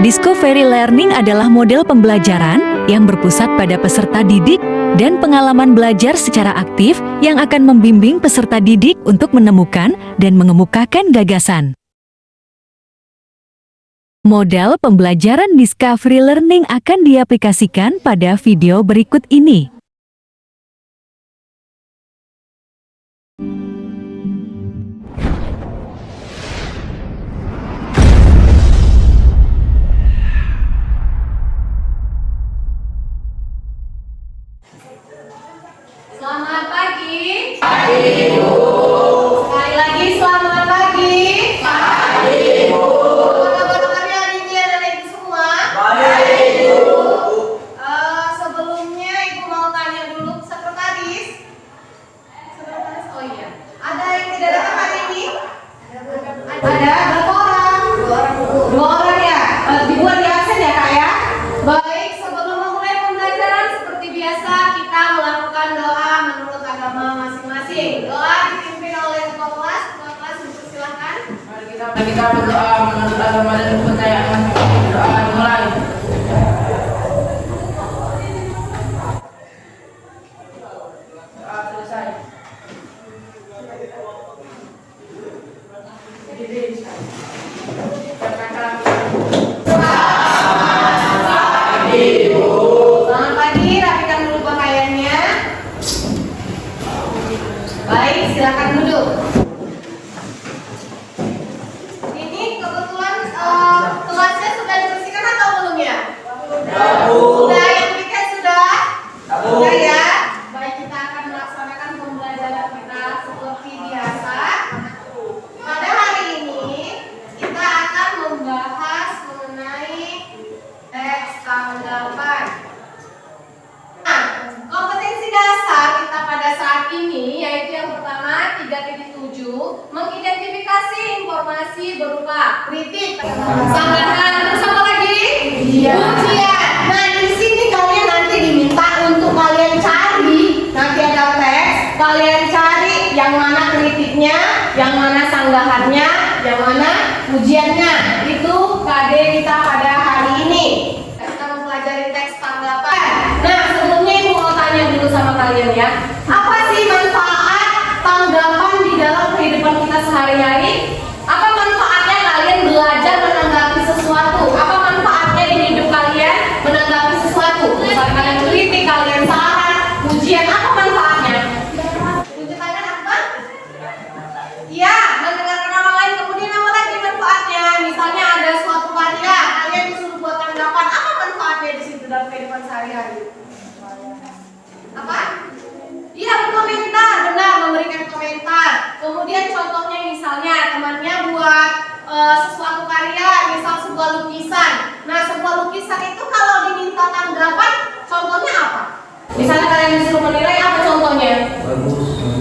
Discovery Learning adalah model pembelajaran yang berpusat pada peserta didik dan pengalaman belajar secara aktif yang akan membimbing peserta didik untuk menemukan dan mengemukakan gagasan. Model pembelajaran Discovery Learning akan diaplikasikan pada video berikut ini. Selamat pagi. Pagi, Ibu. Sekali lagi selamat pagi. Pagi, Ibu. Apa kabarnya hari ini anak ibu semua? Baik, Ibu. Sebelumnya ibu mau tanya dulu sekretaris. Oh iya. Ada yang tidak datang hari ini? Ada berapa orang? Dua orang ya. Dibuat di absen ya kak ya. Baik, sebelum memulai pembelajaran seperti biasa kita melakukan doa menurut agama masing-masing. Doa dipimpin oleh ketua kelas dipersilakan. Mari kita berdoa menurut agama dan kepercayaan masing-masing. Doa dimulai. Doa selesai. Selamat pagi, rapikan dulu pakaiannya. Baik, silakan duduk. Ini kebetulan kelasnya sudah dibersihkan atau belum ya? Sudah, yang demikian sudah? Sudah ya? Baik, kita akan melaksanakan pembelajaran kita seperti biasa. Pada hari ini kita akan membahas mengenai teks tanggapan. Nah, kompetensi dasar kita pada saat ini yaitu yang pertama 3.7 mengidentifikasi informasi berupa kritik, sanggahan, terus apa lagi? Ujian. Nah, di sini kalian nanti diminta untuk kalian cari, nanti ada teks, kalian cari yang mana kritiknya, yang mana sanggahannya, yang mana ujiannya. Itu KD kita pada hari ini. Kita mempelajari teks tanggapan. Nah, sebelumnya ibu mau tanya dulu sama kalian ya. Apa sih manfaat tanggapan di dalam kehidupan kita sehari-hari? Apa manfaatnya kalian belajar menanggapi sesuatu? Apa manfaatnya di hidup kalian menanggapi sesuatu? Misalnya kalian kritik, kalian saran, ujian, apa manfaatnya? Tunjuk tangan apa? Iya, mendengarkan orang lain. Kemudian apa lagi manfaatnya? Misalnya ada suatu karya, kalian disuruh buat tanggapan. Apa manfaatnya di situ dalam kehidupan sehari-hari? Apa? Iya, berkomentar, benar, memberikan komentar. Kemudian contohnya misalnya temannya buat sesuatu karya, misal sebuah lukisan. Nah, sebuah lukisan itu kalau diminta tanggapan, contohnya apa? Misalnya kalian disuruh menilai, apa contohnya?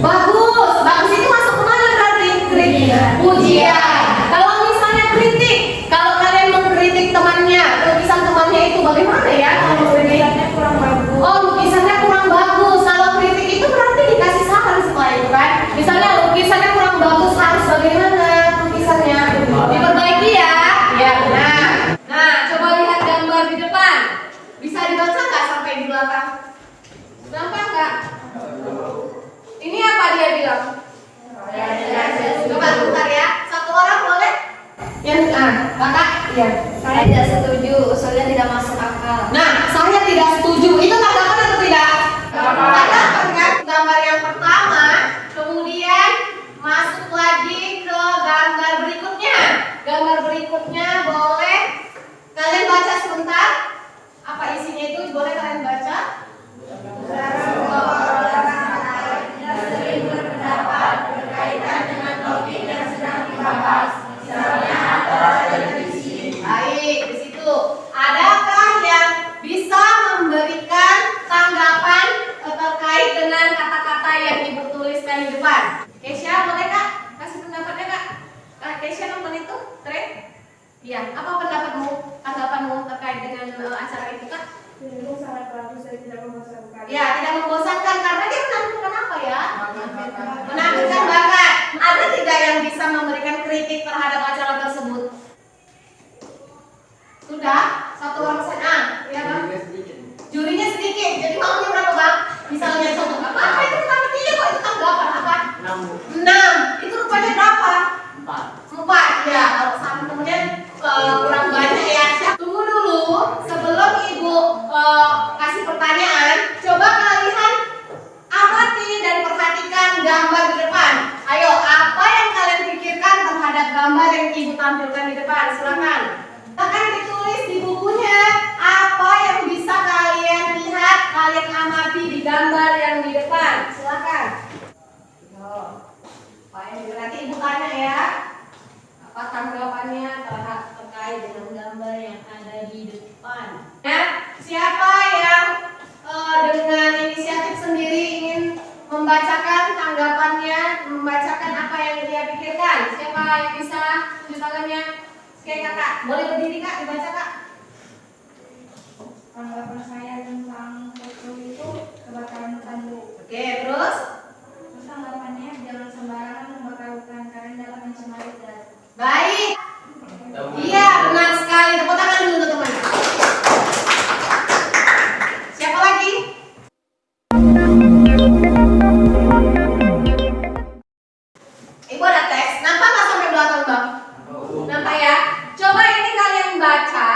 Bagus itu masuk kemana berarti? Kritik. Ujian. Kalau misalnya kritik, kalau kalian mengkritik temannya, lukisan temannya itu bagaimana ya? Lukisannya kurang bagus. Oh, lukisannya kurang bagus. Kalau kritik itu berarti dikasih saran setelah itu kan? Misalnya lukisannya kurang bagus, harus bagaimana lukisannya? Diperbaiki ya? Ya, benar. Nah, coba lihat gambar di depan. Bisa dibaca nggak sampai di belakang? Nampak nggak? Ini apa dia bilang? Coba bentar ya. Satu orang boleh? Yang kakak? Iya. Saya tidak setuju, usulnya tidak masuk akal. Nah, saya tidak setuju. Itu tanggapan atau tidak? Tanggapan kan? Gambar yang pertama, kemudian masuk lagi ke gambar berikutnya. Gambar berikutnya boleh kalian baca sebentar. Apa isinya itu? Boleh kalian baca? Baik, di situ. Adakah yang bisa memberikan tanggapan terkait dengan kata-kata yang ibu tuliskan di depan? Kesha, boleh kak? Kasih pendapatnya kak? Kak Kesha nonton itu? Tren? Iya, apa tanggapanmu terkait dengan acara itu kak? Itu sangat bagus, saya tidak membosankan. Ya, tidak membosankan karena dia menampilkan apa ya? Menampilkan bakat. Ada tidak yang bisa memberikan kritik terhadap acara tersebut? Sudah Sudah? 1 orang persen. Ya Bang? Jurinya sedikit. Jadi maunya berapa Bang? Misalnya contoh apa itu kami 3 kok itu tanggapan apa? 6. Itu rupanya berapa? 4. Ya, kalau sama kemudian kurang banyak ya. Tunggu dulu sebelum Ibu kasih pertanyaan, coba kalian amati dan perhatikan gambar di depan. Ayo, apa yang kalian pikirkan terhadap gambar yang Ibu tampilkan di depan? Silakan. Akan ditulis di bukunya apa yang bisa kalian lihat, kalian amati di gambar yang di depan. Silakan. Nanti Ibu tanya ya. Apa tanggapannya terkait dengan gambar yang ada di depan? Ya, siapa yang dengan inisiatif sendiri ingin membacakan tanggapannya, membacakan apa yang dia pikirkan? Siapa yang bisa tunjuk tangannya? Oke Kakak, boleh berdiri Kak, dibaca Kak. Tanggapan saya tentang foto itu kebakaran hutan Bu. Oke, terus? Terus tanggapannya jangan sembarangan membakar hutan karena dapat mencemari udara. Baik. Iya, benar sekali. Tepuk tangan dulu untuk teman. Siapa lagi? Ibu ada teks. Nampak nggak sampai belakang Bang? Nampak ya? Coba ini kalian baca,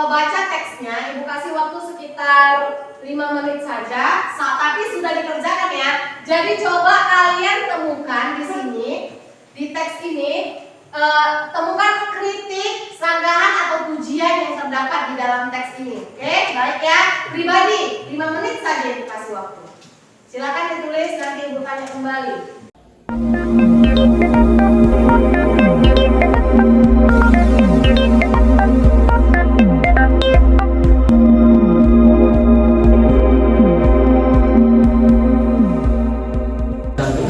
baca teksnya. Ibu kasih waktu sekitar 5 menit saja. Tapi sudah dikerjakan ya. Jadi coba kalian temukan di sini, di teks ini. Temukan kritik, sanggahan atau pujian yang terdapat di dalam teks ini. Oke, baik ya. Pribadi, 5 menit saja dikasih waktu. Silakan ditulis, nanti Ibu tanya kembali.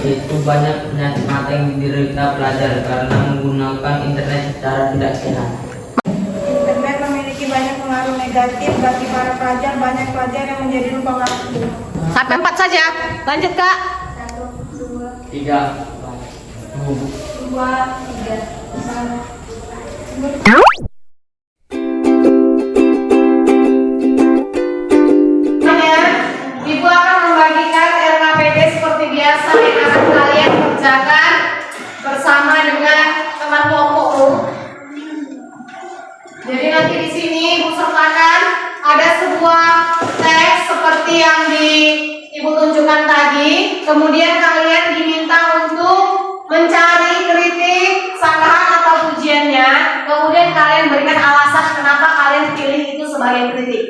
Itu banyak penyakit mata yang diderita pelajar karena menggunakan internet secara tidak sehat. Internet memiliki banyak pengaruh negatif bagi para pelajar. Banyak pelajar yang menjadi lupa waktu. Sampai 4 saja. Lanjut Kak. 1, 2, 3. 3. Ibu akan membagikan RKPD seperti biasa yang akan kalian kerjakan bersama dengan teman kelompokmu. Jadi nanti di sini Ibu sertakan ada sebuah teks seperti yang Ibu tunjukkan tadi. Kemudian kalian diminta untuk mencari kritik, sanggahan atau pujiannya. Kemudian kalian berikan alasan kenapa kalian pilih itu sebagai kritik,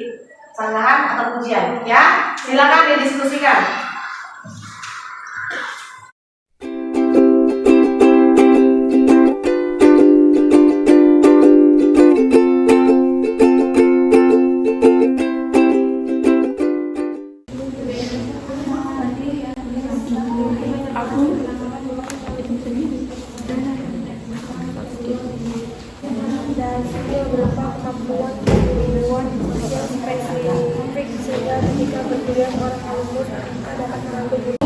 sanggahan atau pujian, ya. Silakan didiskusikan. Beberapa kemampuan pengetahuan sampai sehingga ketika berkuliah orang alumnus dapat mengambil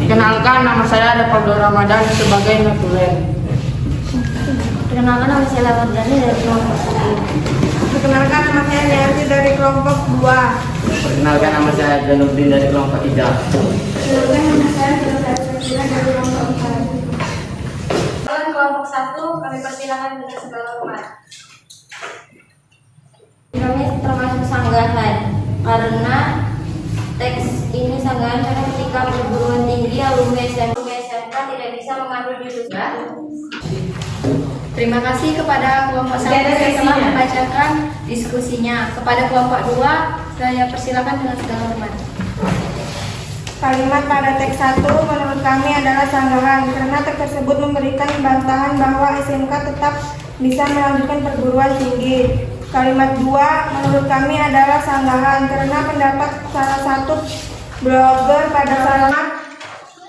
Kenalkan, nama saya ada Pablo Ramadan sebagai notulen. Perkenalkan, nama saya Lawardani dari kelompok 1. Perkenalkan, nama saya Yanti dari kelompok 2. Perkenalkan, nama saya Januddin dari kelompok 3. Perkenalkan, nama saya Firdausya dari kelompok 4. Kelompok 1, kami persilakan dengan segala hormat. sanggahan karena teks ini sanggahan karena ketika perguruan tinggi alumni SMK tidak bisa mengambil jurusan. Terima kasih kepada kelompok 1 yang telah membacakan diskusinya. Kepada kelompok 2, saya persilakan dengan segala hormat. Kalimat pada teks 1 menurut kami adalah sanggahan karena teks tersebut memberikan bantahan bahwa SMK tetap bisa melanjutkan perguruan tinggi. Kalimat 2 menurut kami adalah sanggahan karena pendapat salah satu blogger pada kalimat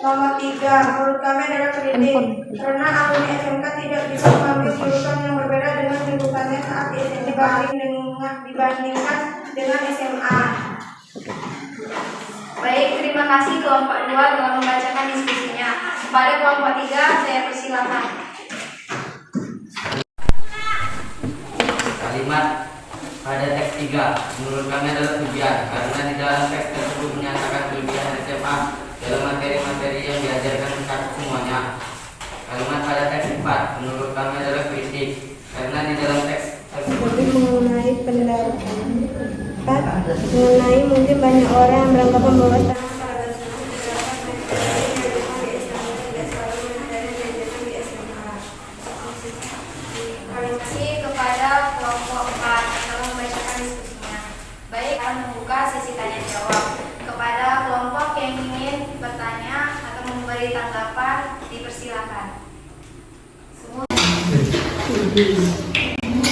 nomor 3 menurut kami adalah kritik karena alumni SMK tidak bisa mengambil jurusan yang berbeda dengan jurusannya saat di SMK dibandingkan dengan SMA. Baik, terima kasih kelompok 2 telah membacakan diskusinya. Pada kelompok 3, saya persilakan. Kalimat pada teks 3 menurut kami adalah tujuan karena di dalam teks tersebut menyatakan kelebihan SMA dalam materi-materi yang diajarkan mencakup semuanya. Kalimat pada teks 4 menurut kami adalah kritik karena di dalam teks tersebut Mengenai pendapat mengenai mungkin banyak orang yang beranggapan bahwa Terima kasih kepada kelompok 4 yang telah membacakan diskusinya. Baik, akan membuka sesi tanya jawab. Kepada kelompok yang ingin bertanya atau memberi tanggapan, dipersilakan.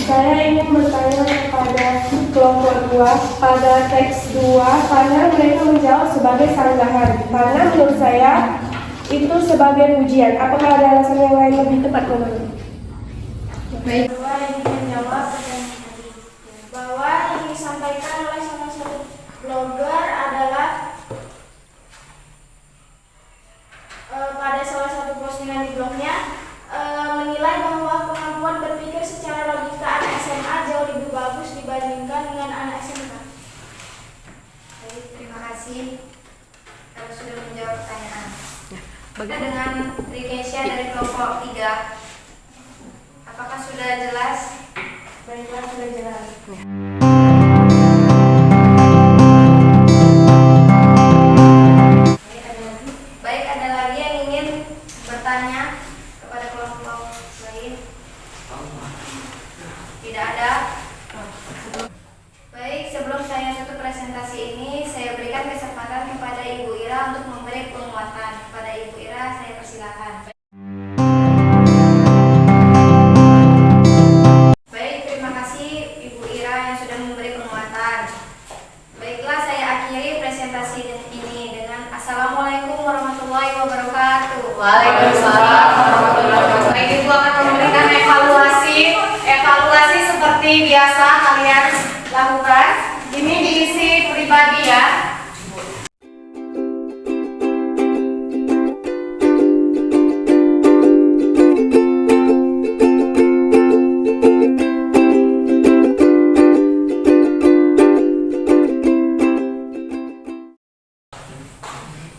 saya ingin bertanya kepada kelompok 2 pada teks 2 karena mereka menjawab sebagai sanggahan karena menurut saya itu sebagai pujian. Apakah ada alasan yang lain lebih tepat menurut? Baik. Kedua ingin menjawab pertanyaan tadi bahwa yang disampaikan oleh salah satu blogger adalah pada salah satu postingan di blognya menilai bahwa kemampuan berpikir secara logika anak SMA jauh lebih bagus dibandingkan dengan anak SMK. Baik, terima kasih kalau sudah menjawab pertanyaan. Dengan Rikesia dari kelompok 3, apakah sudah jelas? Baiklah, sudah jelas. Baik, ada lagi yang ingin bertanya kepada kelompok lain? Tidak ada? Baik, sebelum saya tutup presentasi ini, saya berikan kesempatan kepada Ibu Ira untuk memberi penguatan. Kepada Ibu Ira, saya persilakan. Baik, terima kasih Ibu Ira yang sudah memberi penguatan. Baiklah, saya akhiri presentasi ini dengan Assalamualaikum warahmatullahi wabarakatuh. Waalaikumsalam warahmatullahi wabarakatuh. Baik, Ibu akan memberikan evaluasi seperti biasa kalian lakukan. Ini diisi pribadi ya.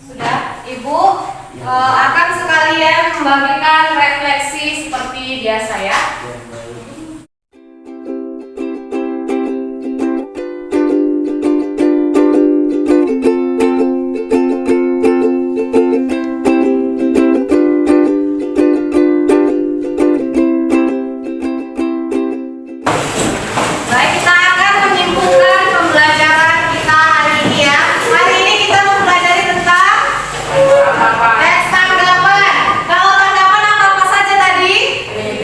Sudah, Ibu akan sekalian membagikan refleksi seperti biasa ya. Baik, kita akan menyimpulkan pembelajaran kita hari ini ya. Hari ini kita mempelajari tentang teks tanggapan. Kalau tanggapan apa saja tadi?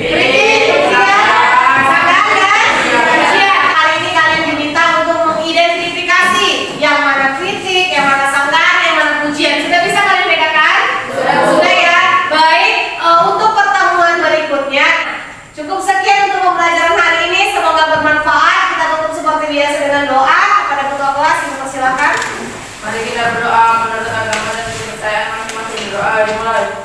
Kritik, pujian, sanggahan dan pujian. Hari ini kalian diminta untuk mengidentifikasi yang mana kritik, yang mana sanggahan, yang mana pujian. Sudah bisa kalian bedakan? Sudah ya. Baik, untuk pertemuan berikutnya cukup sekian untuk pembelajaran hari ini. Semoga bermanfaat. Kita tutup seperti biasa dengan doa. Kepada ketua kelas, silakan. Mari kita berdoa menurut agama dan kepercayaan masing-masing. Doa dimulai.